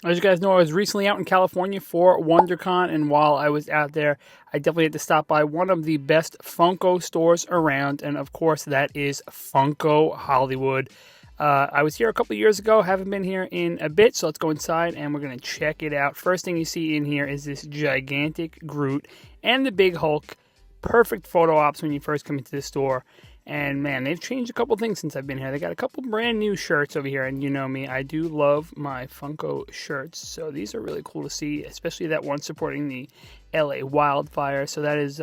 As you guys know, I was recently out in California for Wondercon, and while I was out there, I definitely had to stop by one of the best Funko stores around, and of course, that is Funko Hollywood. I was here a couple years ago, haven't been here in a bit, so let's go inside and we're going to check it out. First thing you see in here is this gigantic Groot and the big Hulk. Perfect photo ops when you first come into the store. And man, they've changed a couple things since I've been here. They got a couple brand new shirts over here, and you know me, I do love my Funko shirts. So these are really cool to see, especially that one supporting the LA wildfire. So that is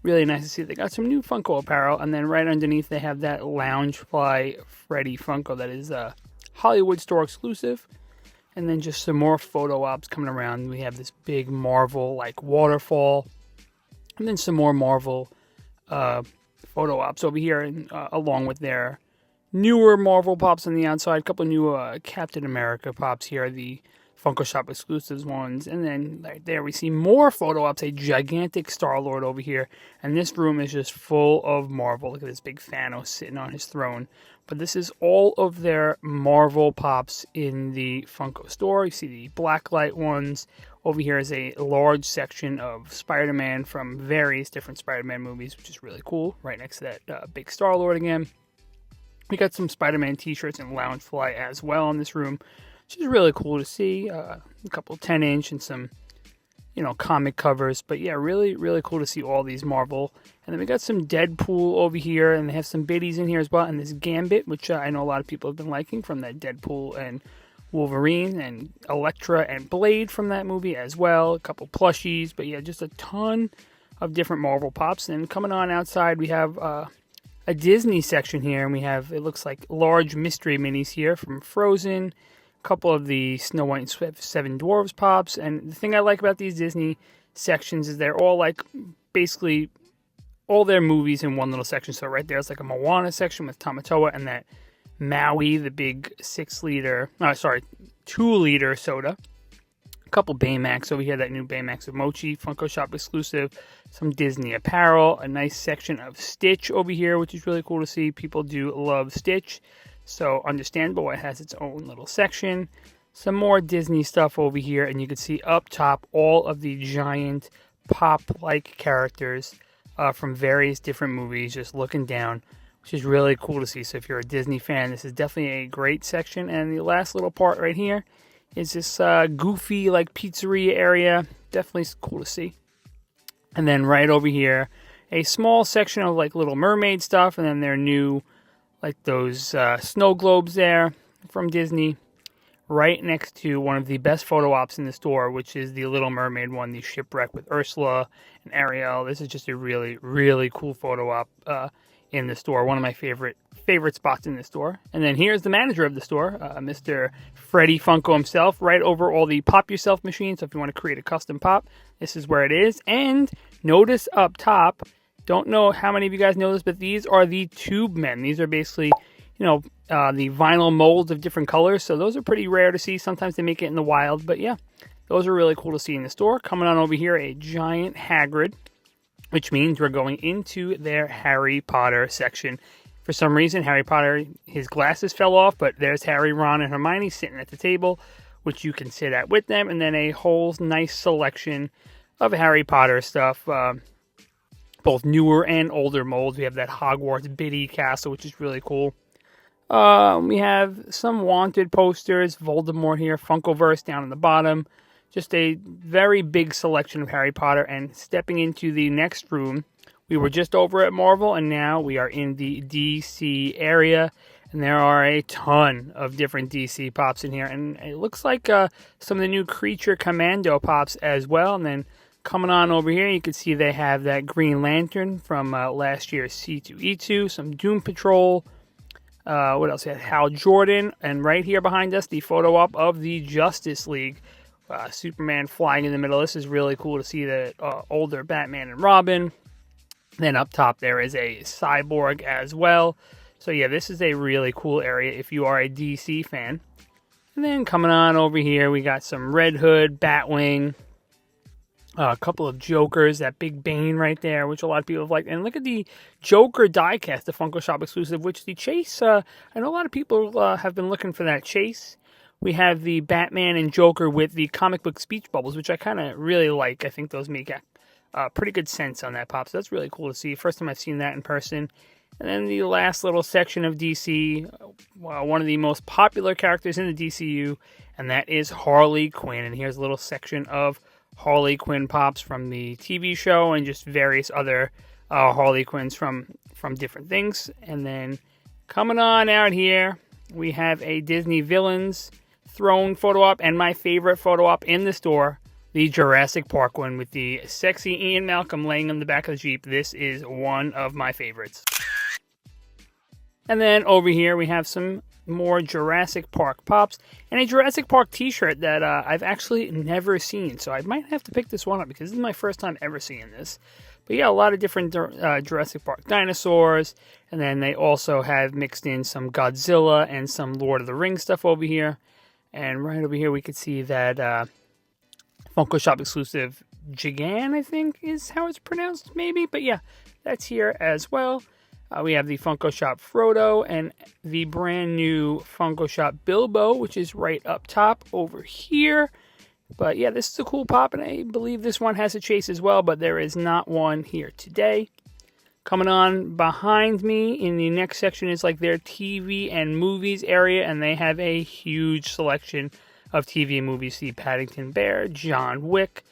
really nice to see. They got some new Funko apparel, and then right underneath they have that Loungefly Freddy Funko that is Hollywood store exclusive. And then just some more photo ops coming around. We have this big Marvel like waterfall, and then some more Marvel photo ops over here, and along with their newer Marvel pops on the outside. A couple new Captain America pops here, the Funko Shop exclusives ones. And then right there we see more photo ops, a gigantic Star-Lord over here. And this room is just full of Marvel. Look at this big Thanos sitting on his throne. But this is all of their Marvel pops in the Funko store. You see the blacklight ones. Over here is a large section of Spider-Man from various different Spider-Man movies, which is really cool. Right next to that big Star-Lord again. We got some Spider-Man t-shirts and Loungefly as well in this room, which is really cool to see. A couple 10-inch and some, comic covers. But yeah, really, really cool to see all these Marvel. And then we got some Deadpool over here, and they have some biddies in here as well. And this Gambit, which I know a lot of people have been liking from that Deadpool and Wolverine, and Elektra and Blade from that movie as well. A couple plushies, but yeah, just a ton of different Marvel pops. And coming on outside, we have a Disney section here, and we have, it looks like, large mystery minis here from Frozen, a couple of the Snow White and Seven Dwarfs pops. And the thing I like about these Disney sections is they're all like basically all their movies in one little section. So right there, it's like a Moana section with Tamatoa and that Maui, the big 2-liter soda. A couple Baymax over here, that new Baymax of Mochi, Funko Shop exclusive. Some Disney apparel, a nice section of Stitch over here, which is really cool to see. People do love Stitch, so understandable why it has its own little section. Some more Disney stuff over here, and you can see up top all of the giant pop-like characters from various different movies, just looking down, which is really cool to see. So if you're a Disney fan, this is definitely a great section. And the last little part right here is this goofy like pizzeria area. Definitely cool to see. And then right over here, a small section of like Little Mermaid stuff, and then their new like those snow globes there from Disney. Right next to one of the best photo ops in the store, which is the Little Mermaid one, the shipwreck with Ursula and Ariel. This is just a really, really cool photo op in the store. One of my favorite spots in the store. And then here's the manager of the store, Mr. Freddy Funko himself, right over all the Pop Yourself machines. So if you want to create a custom pop, this is where it is. And notice up top, don't know how many of you guys know this, but these are the Tube Men. These are basically, the vinyl molds of different colors. So those are pretty rare to see. Sometimes they make it in the wild, but yeah, those are really cool to see in the store. Coming on over here, a giant Hagrid, which means we're going into their Harry Potter section. For some reason, Harry Potter, his glasses fell off, but there's Harry, Ron, and Hermione sitting at the table, which you can sit at with them. And then a whole nice selection of Harry Potter stuff, both newer and older molds. We have that Hogwarts Biddy Castle, which is really cool. We have some Wanted posters, Voldemort here, Funkoverse down in the bottom. Just a very big selection of Harry Potter. And stepping into the next room, we were just over at Marvel, and now we are in the DC area. And there are a ton of different DC pops in here. And it looks like some of the new Creature Commando pops as well. And then coming on over here, you can see they have that Green Lantern from last year's C2E2, some Doom Patrol. What else? We have Hal Jordan. And right here behind us, the photo op of the Justice League. Superman flying in the middle. This is really cool to see the older Batman and Robin. Then up top there is a Cyborg as well. So yeah, this is a really cool area if you are a DC fan. And then coming on over here, we got some Red Hood, Batwing, a couple of Jokers, that big Bane right there, which a lot of people have liked. And look at the Joker diecast, the Funko Shop exclusive, which the Chase, I know a lot of people have been looking for that Chase, we have the Batman and Joker with the comic book speech bubbles, which I kind of really like. I think those make pretty good sense on that pop, so that's really cool to see. First time I've seen that in person. And then the last little section of DC, one of the most popular characters in the DCU, and that is Harley Quinn. And here's a little section of Harley Quinn pops from the TV show and just various other Harley Quinns from different things. And then coming on out here, we have a Disney Villains Throne photo op, and my favorite photo op in the store, the Jurassic Park one with the sexy Ian Malcolm laying on the back of the Jeep. This is one of my favorites. And then over here we have some more Jurassic Park pops and a Jurassic Park t-shirt that I've actually never seen. So I might have to pick this one up because this is my first time ever seeing this. But yeah, a lot of different Jurassic Park dinosaurs. And then they also have mixed in some Godzilla and some Lord of the Rings stuff over here. And right over here we could see that Funko Shop exclusive Jigan, I think is how it's pronounced, maybe. But yeah, that's here as well. We have the Funko Shop Frodo and the brand new Funko Shop Bilbo, which is right up top over here. But yeah, this is a cool pop, and I believe this one has a chase as well, but there is not one here today. Coming on behind me in the next section is like their TV and movies area, and they have a huge selection of TV and movies. The Paddington Bear, John Wick,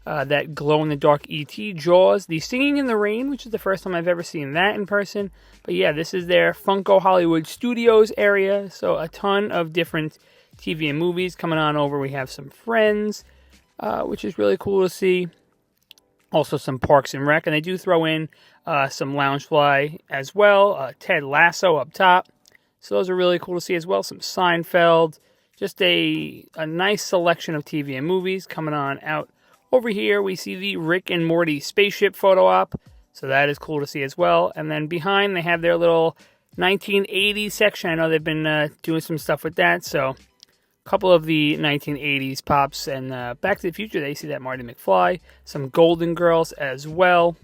that glow-in-the-dark E.T., Jaws, the Singing in the Rain, which is the first time I've ever seen that in person. But yeah, this is their Funko Hollywood Studios area, so a ton of different TV and movies. Coming on over, we have some Friends, which is really cool to see. Also some Parks and Rec, and they do throw in some Loungefly as well. Ted Lasso up top. So those are really cool to see as well. Some Seinfeld. Just a nice selection of TV and movies. Coming on out over here, we see the Rick and Morty spaceship photo op. So that is cool to see as well. And then behind, they have their little 1980s section. I know they've been doing some stuff with that. So a couple of the 1980s pops. And Back to the Future, they see that Marty McFly. Some Golden Girls as well.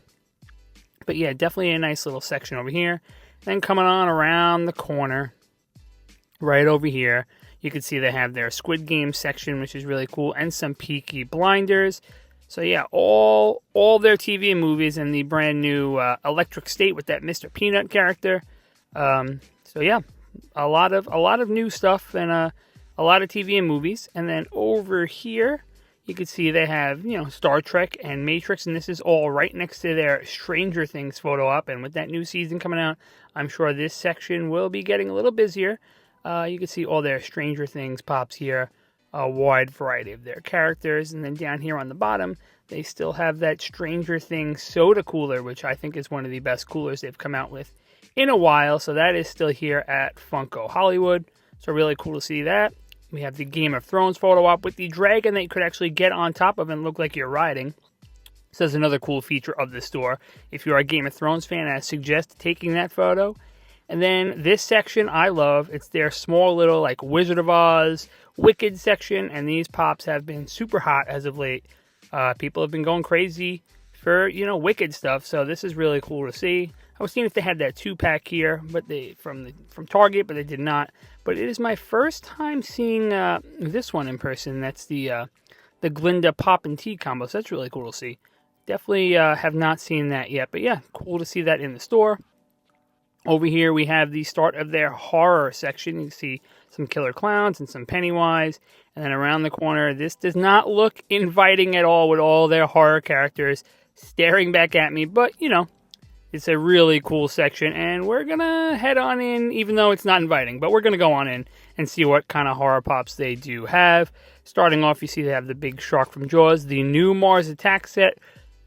But yeah, definitely a nice little section over here. Then coming on around the corner, right over here, you can see they have their Squid Game section, which is really cool, and some Peaky Blinders. So yeah, all their TV and movies, and the brand new Electric State with that Mr. Peanut character. So yeah, a lot of new stuff and a lot of TV and movies. And then over here, you can see they have, Star Trek and Matrix, and this is all right next to their Stranger Things photo op. And with that new season coming out, I'm sure this section will be getting a little busier. You can see all their Stranger Things pops here, a wide variety of their characters. And then down here on the bottom, they still have that Stranger Things soda cooler, which I think is one of the best coolers they've come out with in a while. So that is still here at Funko Hollywood. So really cool to see that. We have the Game of Thrones photo op with the dragon that you could actually get on top of and look like you're riding. So that's another cool feature of the store. If you're a Game of Thrones fan, I suggest taking that photo. And then this section I love. It's their small little like Wizard of Oz, Wicked section. And these pops have been super hot as of late. People have been going crazy for, Wicked stuff. So this is really cool to see. I was seeing if they had that 2-pack here, but from Target, but they did not. But it is my first time seeing this one in person. That's the Glinda Pop and Tea combo. So that's really cool to see. Definitely have not seen that yet. But yeah, cool to see that in the store. Over here, we have the start of their horror section. You can see some killer clowns and some Pennywise. And then around the corner, this does not look inviting at all with all their horror characters staring back at me. But, it's a really cool section. And we're going to head on in, even though it's not inviting. But we're going to go on in and see what kind of horror pops they do have. Starting off, you see they have the big shark from Jaws, the new Mars Attack set.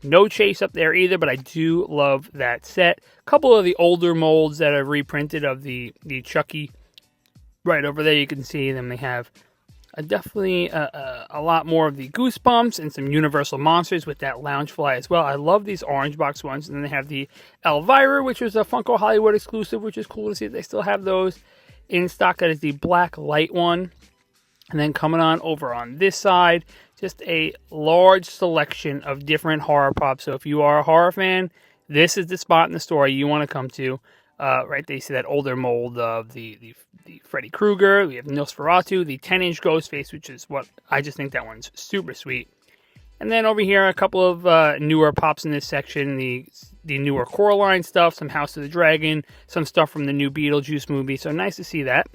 No chase up there either, but I do love that set. A couple of the older molds that are reprinted of the Chucky. Right over there you can see them. They have definitely a lot more of the Goosebumps and some Universal Monsters with that Loungefly as well. I love these orange box ones. And then they have the Elvira, which was a Funko Hollywood exclusive, which is cool to see. They still have those in stock. That is the black light one. And then coming on over on this side, just a large selection of different horror pops. So if you are a horror fan, this is the spot in the store you want to come to. Right, they see that older mold of the Freddy Krueger. We have Nosferatu, the 10-inch Ghostface, which is what I just think that one's super sweet. And then over here, a couple of newer pops in this section. The newer Coraline stuff, some House of the Dragon, some stuff from the new Beetlejuice movie. So nice to see that.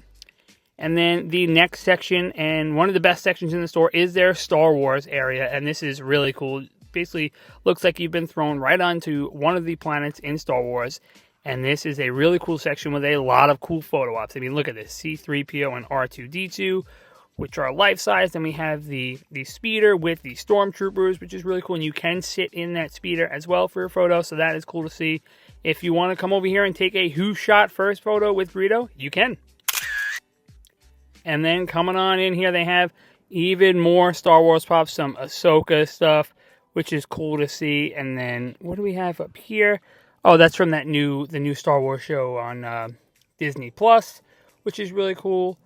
And then the next section, and one of the best sections in the store, is their Star Wars area. And this is really cool. Basically, looks like you've been thrown right onto one of the planets in Star Wars. And this is a really cool section with a lot of cool photo ops. I mean, look at this. C-3PO and R2-D2, which are life-size. Then we have the speeder with the stormtroopers, which is really cool. And you can sit in that speeder as well for your photo, so that is cool to see. If you want to come over here and take a who shot first photo with Greedo, you can. And then coming on in here, they have even more Star Wars pops, some Ahsoka stuff, which is cool to see. And then what do we have up here? Oh, that's from the new Star Wars show on Disney Plus, which is really cool.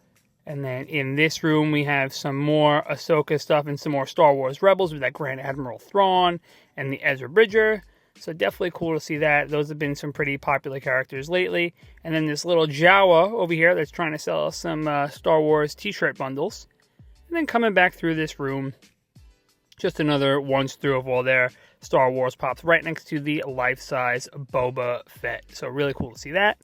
And then in this room, we have some more Ahsoka stuff and some more Star Wars Rebels with that Grand Admiral Thrawn and the Ezra Bridger. So definitely cool to see that. Those have been some pretty popular characters lately. And then this little Jawa over here that's trying to sell us some Star Wars t-shirt bundles. And then coming back through this room, just another once through of all their Star Wars pops right next to the life-size Boba Fett. So really cool to see that.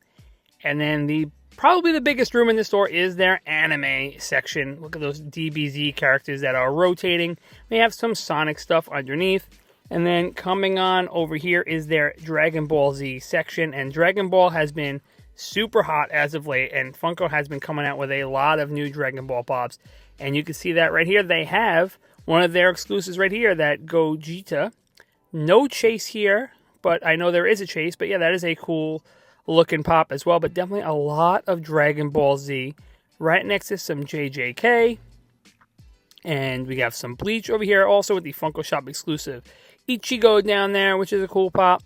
And then probably the biggest room in the store is their anime section. Look at those DBZ characters that are rotating. They have some Sonic stuff underneath. And then coming on over here is their Dragon Ball Z section. And Dragon Ball has been super hot as of late. And Funko has been coming out with a lot of new Dragon Ball pops. And you can see that right here. They have one of their exclusives right here, that Gogeta. No chase here, but I know there is a chase. But yeah, that is a cool looking pop as well. But definitely a lot of Dragon Ball Z. Right next to some JJK. And we have some Bleach over here also with the Funko Shop exclusive Ichigo down there, which is a cool pop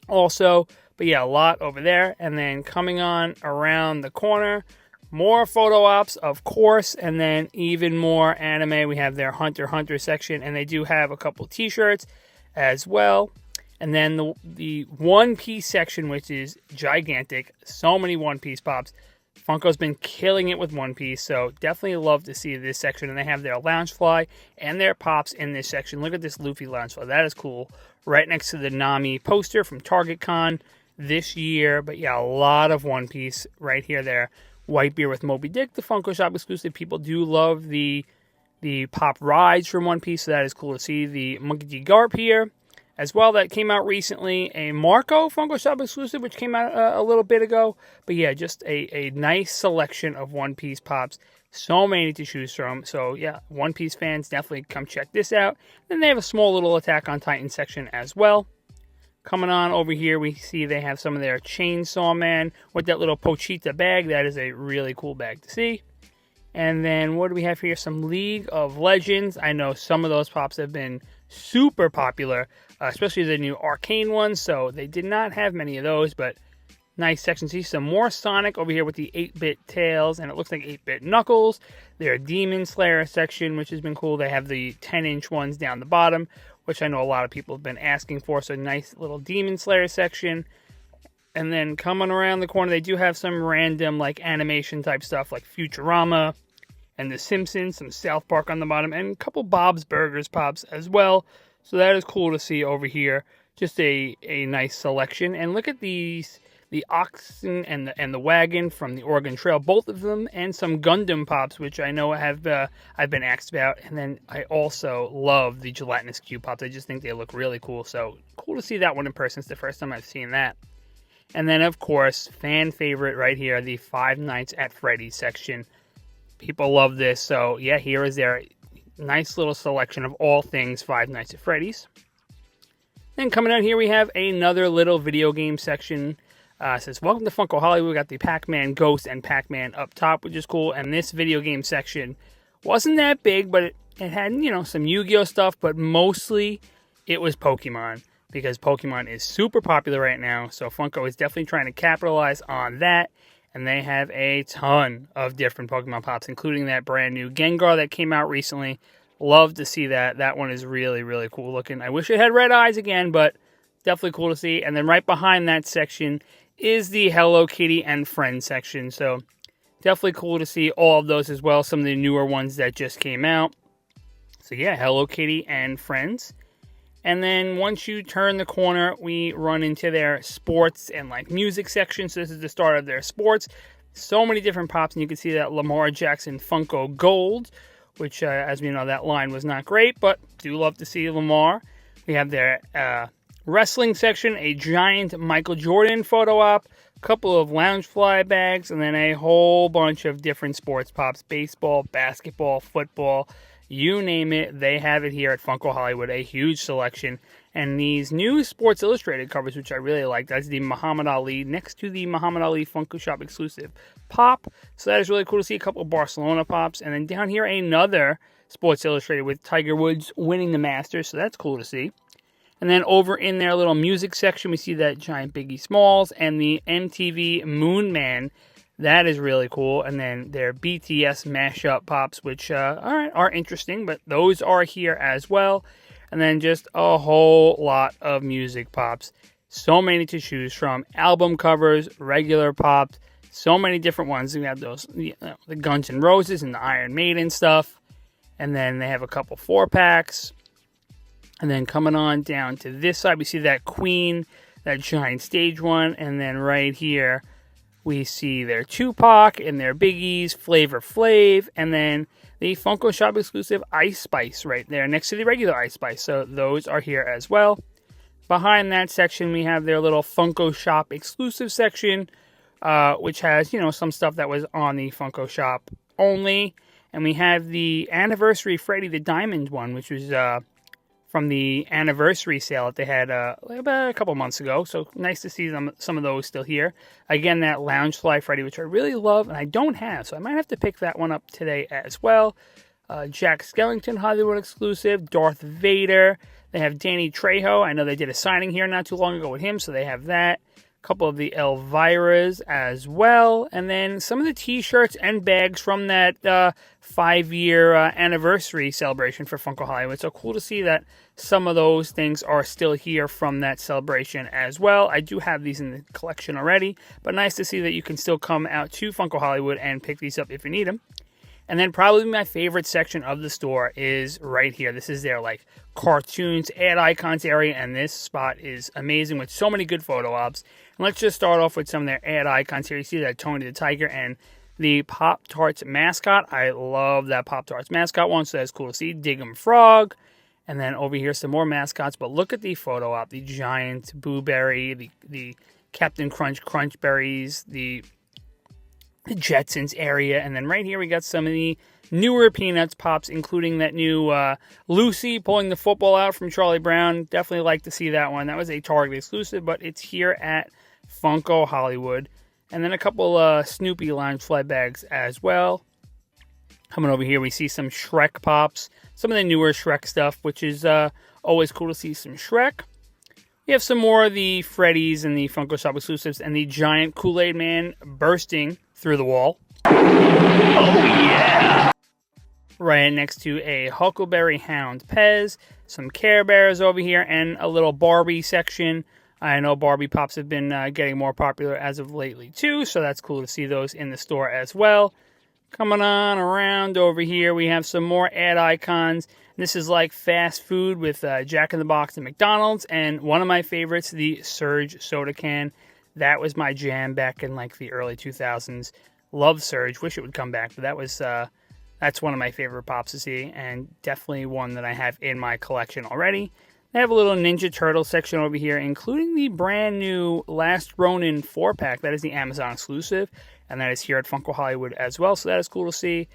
also. But yeah, a lot over there. And then coming on around the corner, more photo ops, of course, and then even more anime. We have their Hunter x Hunter section, and they do have a couple t-shirts as well. And then the One Piece section, which is gigantic. So many One Piece pops. Funko's been killing it with One Piece, so definitely love to see this section. And they have their Loungefly and their pops in this section. Look at this Luffy Loungefly. That is cool. Right next to the Nami poster from TargetCon this year. But yeah, a lot of One Piece right here. There. Whitebeard with Moby Dick, the Funko Shop exclusive. People do love the pop rides from One Piece, so that is cool to see. The Monkey D. Garp here as well, that came out recently. A Marco Funko Shop exclusive, which came out a little bit ago. But yeah, just a nice selection of One Piece pops. So many to choose from. So yeah, One Piece fans, definitely come check this out. Then they have a small little Attack on Titan section as well. Coming on over here, we see they have some of their Chainsaw Man with that little Pochita bag. That is a really cool bag to see. And then what do we have here? Some League of Legends. I know some of those pops have been super popular, especially the new Arcane ones. So they did not have many of those, but nice section. See some more Sonic over here with the 8-bit Tails, and it looks like 8-bit Knuckles. Their Demon Slayer section, which has been cool. They have the 10-inch ones down the bottom, which I know a lot of people have been asking for. So nice little Demon Slayer section. And then coming around the corner, they do have some random like animation type stuff like Futurama and The Simpsons, some South Park on the bottom, and a couple Bob's Burgers pops as well. So that is cool to see over here. Just a nice selection. And look at these, the oxen and the wagon from the Oregon Trail, both of them, and some Gundam pops, which I know I've been asked about. And then I also love the gelatinous cube pops. I just think they look really cool. So cool to see that one in person. It's the first time I've seen that. And then, of course, fan favorite right here, the Five Nights at Freddy's section. People love this. So yeah, here is their nice little selection of all things Five Nights at Freddy's. Then coming out here, we have another little video game section. It says, welcome to Funko Hollywood. We got the Pac-Man Ghost and Pac-Man up top, which is cool. And this video game section wasn't that big, but it had, you know, some Yu-Gi-Oh stuff, but mostly it was Pokemon, because Pokemon is super popular right now. So Funko is definitely trying to capitalize on that. And they have a ton of different Pokemon pops, including that brand new Gengar that came out recently. Love to see that. That one is really, really cool looking. I wish it had red eyes again, but definitely cool to see. And then right behind that section is the Hello Kitty and Friends section. So definitely cool to see all of those as well. Some of the newer ones that just came out. So yeah, Hello Kitty and Friends. And then once you turn the corner, we run into their sports and like music section. So this is the start of their sports. So many different pops, and you can see that Lamar Jackson Funko Gold, which as we know, that line was not great, but do love to see Lamar. We have their wrestling section, a giant Michael Jordan photo op, a couple of Loungefly bags, and then a whole bunch of different sports pops, baseball, basketball, football, you name it, they have it here at Funko Hollywood, a huge selection. And these new Sports Illustrated covers, which I really like, that's the Muhammad Ali, next to the Muhammad Ali Funko Shop exclusive pop. So that is really cool to see, a couple of Barcelona pops. And then down here, another Sports Illustrated with Tiger Woods winning the Masters, so that's cool to see. And then over in their little music section, we see that giant Biggie Smalls and the MTV Moon Man. That is really cool. And then their BTS mashup pops, which are interesting, but those are here as well. And then just a whole lot of music pops. So many to choose from. Album covers, regular pops, so many different ones. We have those, the Guns N' Roses and the Iron Maiden stuff. And then they have a couple 4-packs. And then coming on down to this side, we see that Queen, that giant stage one. And then right here, we see their Tupac and their Biggies, Flavor Flav, and then the Funko Shop exclusive Ice Spice right there next to the regular Ice Spice. So those are here as well. Behind that section, we have their little Funko Shop exclusive section, which has, some stuff that was on the Funko Shop only. And we have the Anniversary Freddy the Diamond one, which was from the anniversary sale that they had about a couple months ago. So nice to see some of those still here. Again, that Loungefly Freddy, which I really love and I don't have, so I might have to pick that one up today as well. Jack Skellington Hollywood exclusive, Darth Vader. They have Danny Trejo. I know they did a signing here not too long ago with him, so they have that. A couple of the Elviras as well. And then some of the t-shirts and bags from that 5-year anniversary celebration for Funko Hollywood. So cool to see that some of those things are still here from that celebration as well. I do have these in the collection already, but nice to see that you can still come out to Funko Hollywood and pick these up if you need them. And then probably my favorite section of the store is right here. This is their cartoons, ad icons area, and this spot is amazing with so many good photo ops. And let's just start off with some of their ad icons here. You see that Tony the Tiger and the Pop-Tarts mascot. I love that Pop-Tarts mascot one, so that's cool to see. Dig'em Frog. And then over here, some more mascots. But look at the photo op. The giant Boo Berry, the Captain Crunch Crunch Berries, the Jetsons area. And then right here, we got some of the newer Peanuts pops, including that new Lucy pulling the football out from Charlie Brown. Definitely like to see that one. That was a Target exclusive, but it's here at Funko Hollywood. And then a couple Snoopy Loungefly bags as well. Coming over here, we see some Shrek pops. Some of the newer Shrek stuff, which is always cool to see some Shrek. We have some more of the Freddy's and the Funko Shop exclusives and the giant Kool-Aid Man bursting through the wall. Oh, yeah! Right next to a Huckleberry Hound Pez, some Care Bears over here, and a little Barbie section. I know Barbie Pops have been getting more popular as of lately too, so that's cool to see those in the store as well. Coming on around over here, we have some more ad icons. This is like fast food with Jack in the Box and McDonald's, and one of my favorites, the Surge soda can. That was my jam back in the early 2000s. Love Surge, wish it would come back, but that's one of my favorite pops to see, and definitely one that I have in my collection already. They have a little Ninja Turtle section over here, including the brand new Last Ronin 4-pack. That is the Amazon exclusive, and that is here at Funko Hollywood as well, so that is cool to see.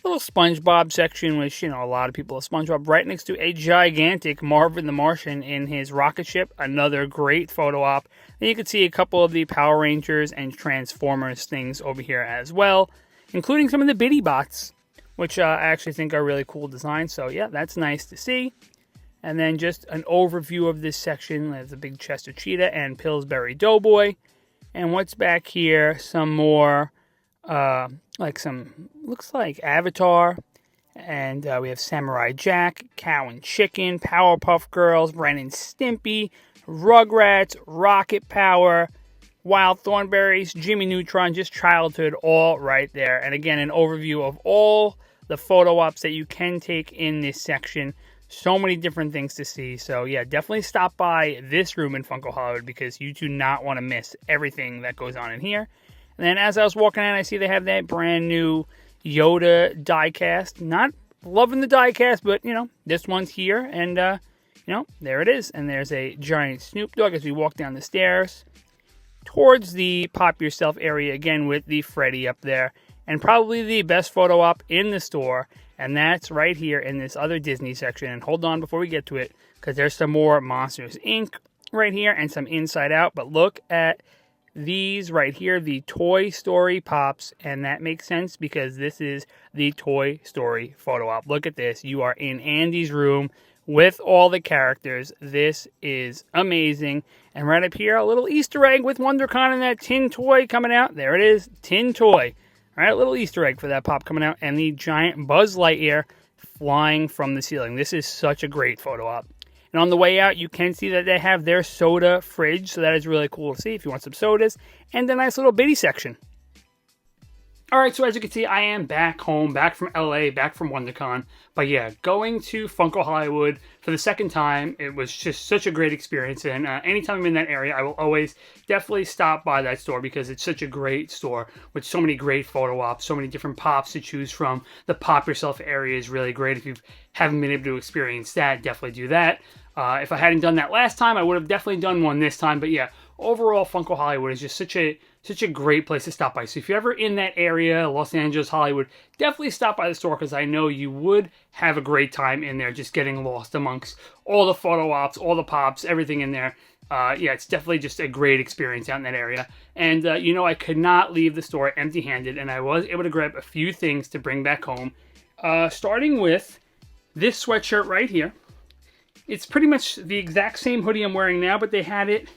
A little SpongeBob section, which, a lot of people love SpongeBob, right next to a gigantic Marvin the Martian in his rocket ship. Another great photo op. And you can see a couple of the Power Rangers and Transformers things over here as well, including some of the Bitty Bots, which I actually think are really cool designs. So, yeah, that's nice to see. And then just an overview of this section. There's a big Chester Cheetah and Pillsbury Doughboy. And what's back here? Some more, looks like Avatar. And we have Samurai Jack, Cow and Chicken, Powerpuff Girls, Ren and Stimpy, Rugrats, Rocket Power. Wild Thornberries, Jimmy Neutron, just childhood all right there. And again, an overview of all the photo ops that you can take in this section. So many different things to see. So yeah, definitely stop by this room in Funko Hollywood because you do not want to miss everything that goes on in here. And then as I was walking in, I see they have that brand new Yoda diecast. Not loving the diecast, but you know, this one's here. And you know, there it is. And there's a giant Snoop Dogg as we walk down the stairs towards the Pop Yourself area again with the Freddy up there. And probably the best photo op in the store. And that's right here in this other Disney section. And hold on before we get to it, because there's some more Monsters, Inc. right here and some Inside Out. But look at these right here, the Toy Story Pops. And that makes sense because this is the Toy Story photo op. Look at this. You are in Andy's room with all the characters. This is amazing. And right up here, a little Easter egg with Wondercon and that tin toy coming out. There it is, tin toy. All right, a little Easter egg for that pop coming out. And the giant Buzz Lightyear flying from the ceiling. This is such a great photo op. And on the way out, you can see that they have their soda fridge. So that is really cool to see if you want some sodas. And a nice little bitty section. Alright, so as you can see, I am back home, back from LA, back from WonderCon. But yeah, going to Funko Hollywood for the second time, it was just such a great experience. And anytime I'm in that area, I will always definitely stop by that store because it's such a great store with so many great photo ops, so many different pops to choose from. The Pop Yourself area is really great. If you haven't been able to experience that, definitely do that. If I hadn't done that last time, I would have definitely done one this time. But yeah, overall, Funko Hollywood is just such a great place to stop by. So if you're ever in that area, Los Angeles, Hollywood, definitely stop by the store because I know you would have a great time in there just getting lost amongst all the photo ops, all the pops, everything in there. Yeah, it's definitely just a great experience out in that area. And, you know, I could not leave the store empty-handed, and I was able to grab a few things to bring back home. Starting with this sweatshirt right here. It's pretty much the exact same hoodie I'm wearing now, but they had it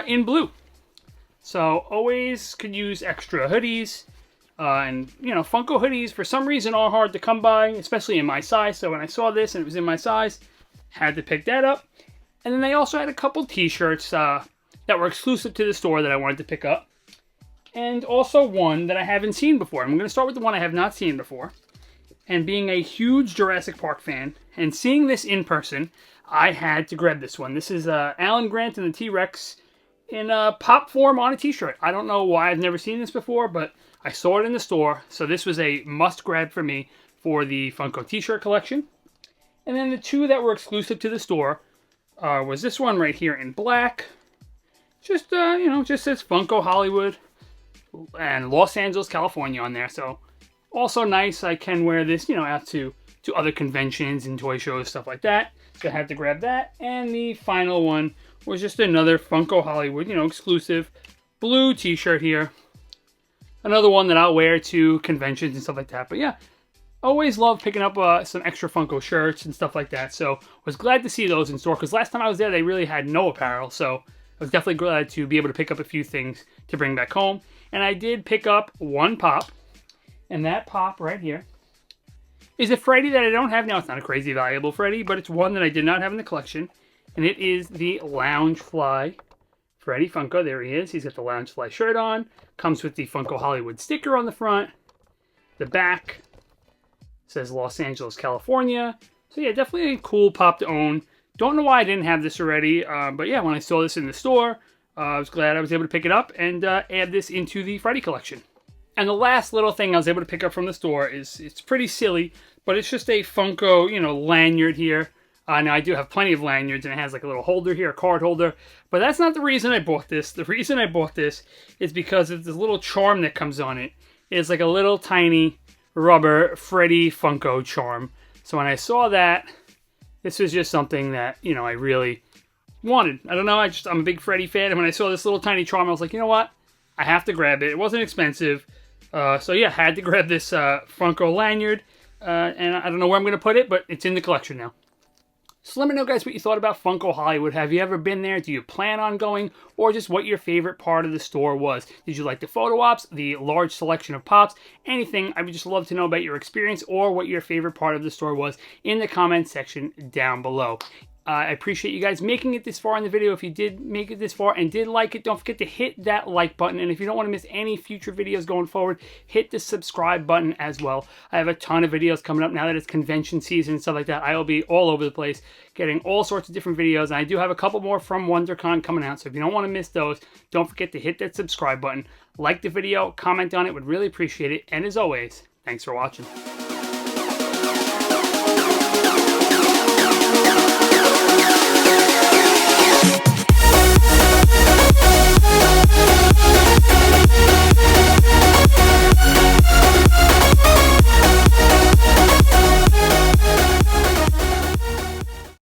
in blue. So always could use extra hoodies. And, you know, Funko hoodies, for some reason, are hard to come by, especially in my size. So when I saw this and it was in my size, had to pick that up. And then they also had a couple t-shirts that were exclusive to the store that I wanted to pick up. And also one that I haven't seen before. I'm going to start with the one I have not seen before. And being a huge Jurassic Park fan and seeing this in person, I had to grab this one. This is Alan Grant and the T-Rex in pop form on a t-shirt. I don't know why I've never seen this before, but I saw it in the store. So this was a must grab for me for the Funko t-shirt collection. And then the two that were exclusive to the store was this one right here in black. Just, you know, just says Funko Hollywood and Los Angeles, California on there. So also nice. I can wear this, you know, out to other conventions and toy shows, stuff like that. So I had to grab that. And the final one was just another Funko Hollywood, you know, exclusive blue t-shirt here. Another one that I'll wear to conventions and stuff like that. But yeah, always love picking up some extra Funko shirts and stuff like that. So was glad to see those in store because last time I was there, they really had no apparel. So I was definitely glad to be able to pick up a few things to bring back home. And I did pick up one pop. And that pop right here is a Freddy that I don't have now. It's not a crazy valuable Freddy, but it's one that I did not have in the collection. And it is the Loungefly Freddy Funko. There he is. He's got the Loungefly shirt on. Comes with the Funko Hollywood sticker on the front. The back says Los Angeles, California. So yeah, definitely a cool pop to own. Don't know why I didn't have this already. But yeah, when I saw this in the store, I was glad I was able to pick it up and add this into the Freddy collection. And the last little thing I was able to pick up from the store is, it's pretty silly, but it's just a Funko, you know, lanyard here. Now, I do have plenty of lanyards, and it has like a little holder here, a card holder. But that's not the reason I bought this. The reason I bought this is because of this little charm that comes on it. It's like a little tiny rubber Freddy Funko charm. So when I saw that, this was just something that, you know, I really wanted. I don't know, I'm a big Freddy fan, and when I saw this little tiny charm, I was like, you know what? I have to grab it. It wasn't expensive. So yeah, had to grab this Funko lanyard. And I don't know where I'm going to put it, but it's in the collection now. So let me know, guys, what you thought about Funko Hollywood. Have you ever been there? Do you plan on going? Or just what your favorite part of the store was? Did you like the photo ops, the large selection of pops, anything? I would just love to know about your experience or what your favorite part of the store was in the comment section down below. I appreciate you guys making it this far in the video. If you did make it this far and did like it, don't forget to hit that like button. And if you don't want to miss any future videos going forward, hit the subscribe button as well. I have a ton of videos coming up now that it's convention season and stuff like that. I will be all over the place getting all sorts of different videos. And I do have a couple more from Wondercon coming out. So if you don't want to miss those, don't forget to hit that subscribe button. Like the video, comment on it, would really appreciate it. And as always, thanks for watching.